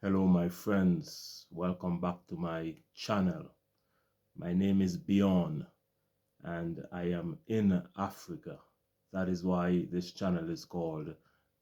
Hello my friends, welcome back to my channel. My name is Bjorn and I am in Africa. That is why this channel is called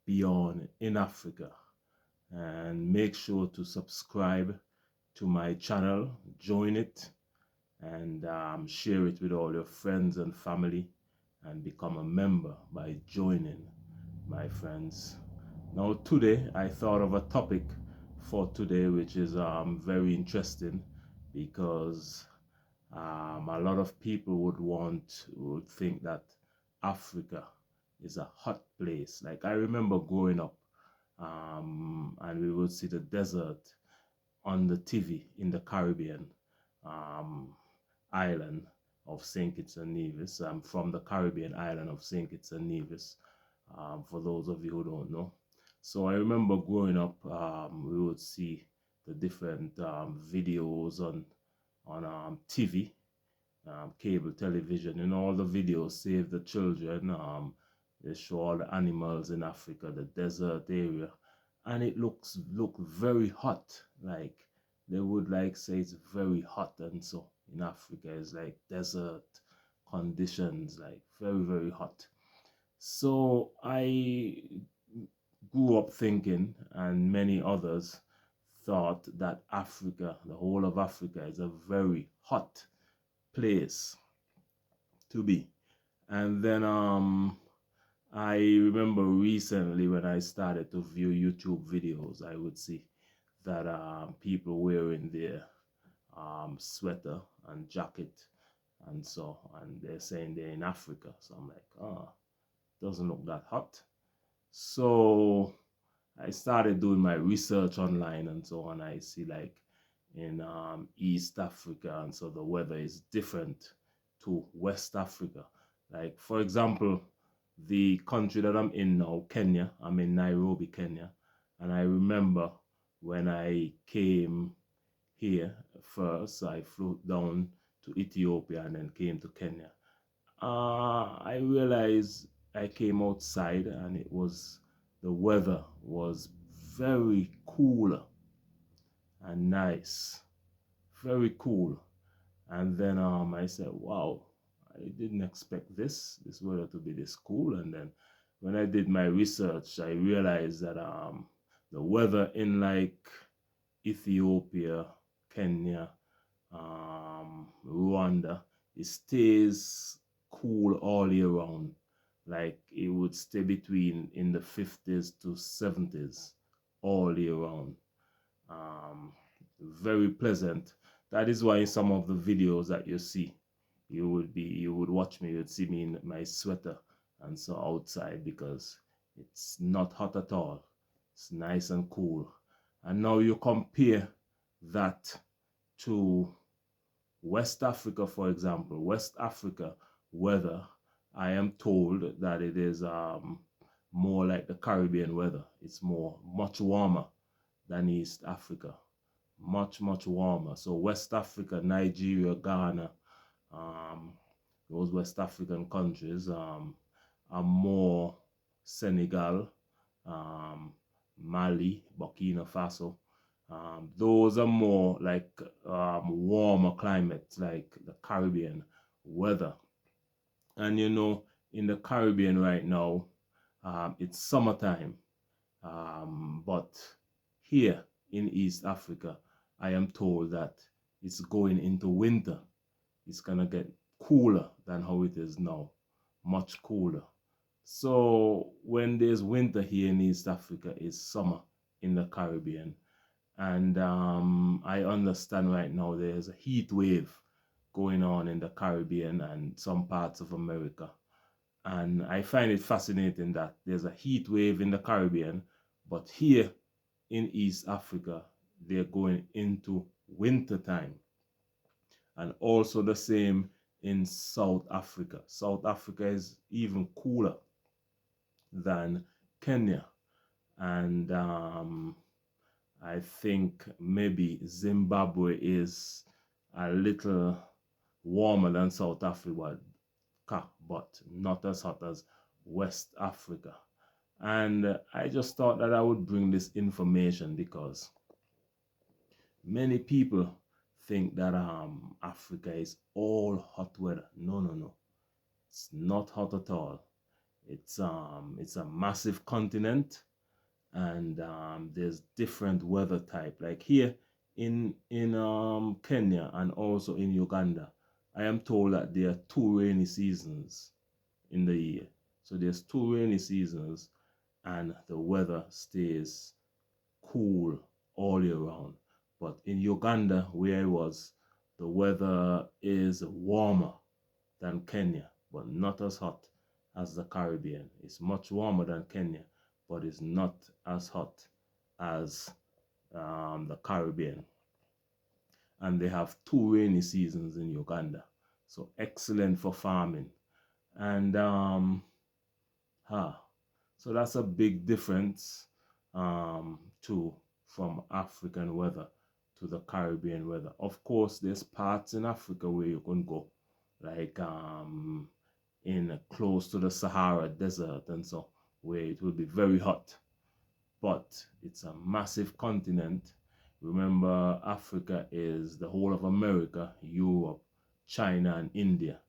Bjorn in Africa. And make sure to subscribe to my channel, join it, and share it with all your friends and family, and become a member by joining, my friends. Now today I thought of a topic for today which is very interesting, because a lot of people would think that Africa is a hot place. Like, I remember growing up, and we would see the desert on the TV in the Caribbean um, island of St. Kitts and Nevis. I'm from the Caribbean island of St. Kitts and Nevis, for those of you who don't know. So I remember growing up, we would see the different videos on TV, cable television, and all the videos, Save the Children. They show all the animals in Africa, the desert area, and it look very hot. Like, they would like say it's very hot, and so in Africa it's like desert conditions, like very hot. So I grew up thinking, and many others thought, that Africa, the whole of Africa, is a very hot place to be. And then I remember recently when I started to view YouTube videos, I would see that people wearing their sweater and jacket and so, and they're saying they're in Africa. So I'm like, oh, doesn't look that hot. So I started doing my research online and so on. I see, like, in East Africa, and so the weather is different to West Africa. Like, for example, the country that I'm in now, Kenya. I'm in Nairobi, Kenya. And I remember when I came here first, I flew down to Ethiopia and then came to Kenya. I realized I came outside and the weather was very cool and nice, very cool. And then I said, wow, I didn't expect this weather to be this cool. And then when I did my research, I realized that the weather in, like, Ethiopia, Kenya, Rwanda, it stays cool all year round. Like, it would stay between in the 50s to 70s all year round. Very pleasant. That is why in some of the videos that you see, you would watch me, you'd see me in my sweater and so outside, because it's not hot at all. It's nice and cool. And now you compare that to West Africa, for example. West Africa weather, I am told that it is more like the Caribbean weather. It's much warmer than East Africa. Much warmer. So West Africa, Nigeria, Ghana, those West African countries are more, Senegal, Mali, Burkina Faso. Those are more like warmer climates, like the Caribbean weather. And you know, in the Caribbean right now, it's summertime. But here in East Africa, I am told that it's going into winter. It's gonna get cooler than how it is now, much cooler. So when there's winter here in East Africa, it's summer in the Caribbean. And I understand right now there's a heat wave going on in the Caribbean and some parts of America. And I find it fascinating that there's a heat wave in the Caribbean, but here in East Africa, they're going into winter time. And also the same in South Africa. South Africa is even cooler than Kenya. And I think maybe Zimbabwe is a little warmer than South Africa, but not as hot as West Africa. And I just thought that I would bring this information because Many people think that Africa is all hot weather. No, no, no. It's not hot at all. It's a massive continent, and there's different weather type. Like here in Kenya and also in Uganda, I am told that there are two rainy seasons in the year. So there's two rainy seasons, and the weather stays cool all year round. But in Uganda, where I was, the weather is warmer than Kenya, but not as hot as the Caribbean. It's much warmer than Kenya, but it's not as hot as the Caribbean. And they have two rainy seasons in Uganda. So excellent for farming. And so that's a big difference from African weather to the Caribbean weather. Of course, there's parts in Africa where you can go, like in close to the Sahara Desert and so, where it will be very hot. But it's a massive continent. Remember, Africa is the whole of America, Europe, China, and India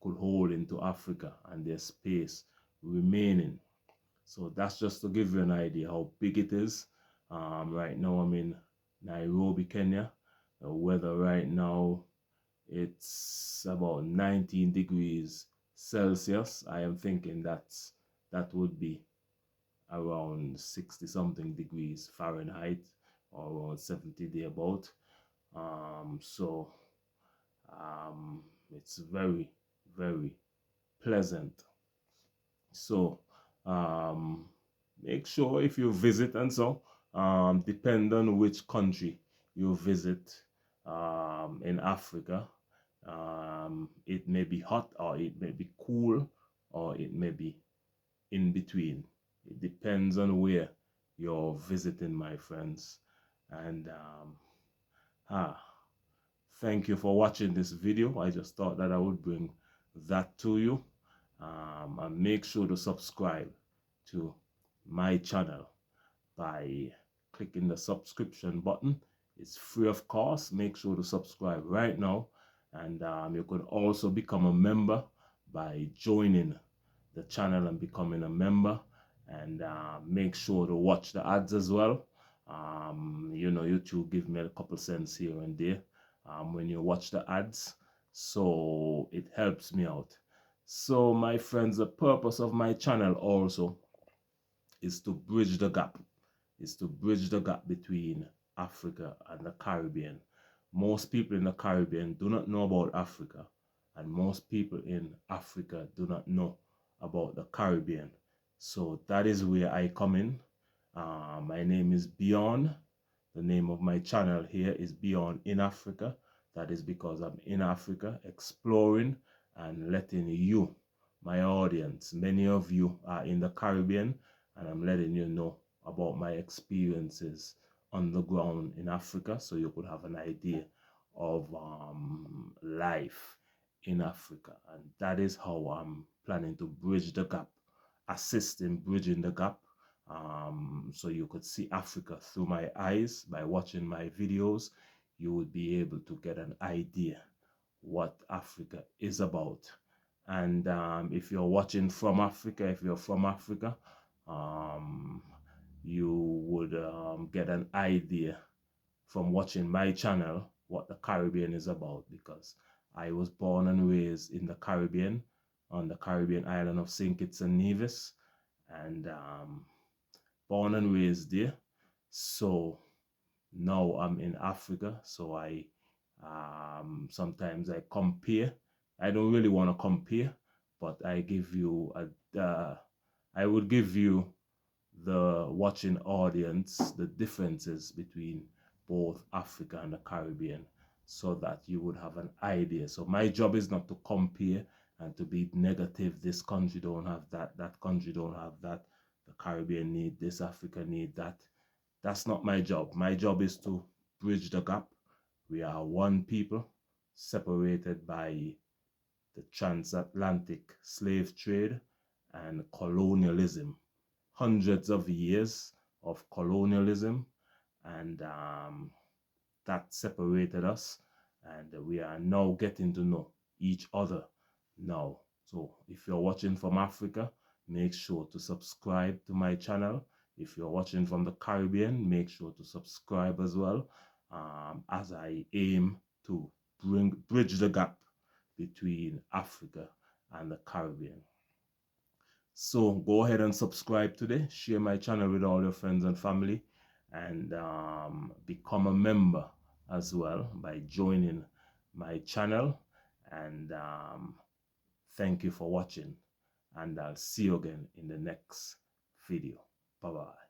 could hold into Africa, and there's space remaining. So that's just to give you an idea how big it is. Right now I'm in Nairobi, Kenya. The weather right now, it's about 19 degrees Celsius. I am thinking that would be around 60 something degrees Fahrenheit, or around 70 thereabout. So it's very, very pleasant. So make sure if you visit and so, depend on which country you visit in Africa, it may be hot, or it may be cool, or it may be in between. It depends on where you're visiting, my friends. And thank you for watching this video. I just thought that I would bring that to you. And make sure to subscribe to my channel by clicking the subscription button. It's free of cost. Make sure to subscribe right now. And you can also become a member by joining the channel and becoming a member. And make sure to watch the ads as well. You know, YouTube give me a couple cents here and there when you watch the ads. So it helps me out. So my friends, the purpose of my channel also is to bridge the gap. Between Africa and the Caribbean. Most people in the Caribbean do not know about Africa, and most people in Africa do not know about the Caribbean. So that is where I come in. My name is Bjorn. The name of my channel here is Bjorn in Africa. That is because I'm in Africa exploring and letting you, my audience, many of you are in the Caribbean, and I'm letting you know about my experiences on the ground in Africa, so you could have an idea of life in Africa. And that is how I'm planning to bridge the gap, assist in bridging the gap, so you could see Africa through my eyes. By watching my videos, you would be able to get an idea what Africa is about. And if you're watching from Africa, if you're from Africa, you would get an idea from watching my channel what the Caribbean is about, because I was born and raised in the Caribbean, on the Caribbean island of St. Kitts and Nevis, and born and raised there. So now I'm in Africa, so I sometimes I compare. I don't really want to compare, but I give you I would give you, the watching audience, the differences between both Africa and the Caribbean, so that you would have an idea. So my job is not to compare and to be negative. This country don't have that, that country don't have that, the Caribbean need this, Africa need that. That's not my job. My job is to bridge the gap. We are one people, separated by the transatlantic slave trade and colonialism. Hundreds of years of colonialism, and that separated us, and we are now getting to know each other now. So if you're watching from Africa, make sure to subscribe to my channel. If you're watching from the Caribbean, make sure to subscribe as well, as I aim to bridge the gap between Africa and the Caribbean. So go ahead and subscribe today, share my channel with all your friends and family, and become a member as well by joining my channel. And thank you for watching, and I'll see you again in the next video. Bye bye.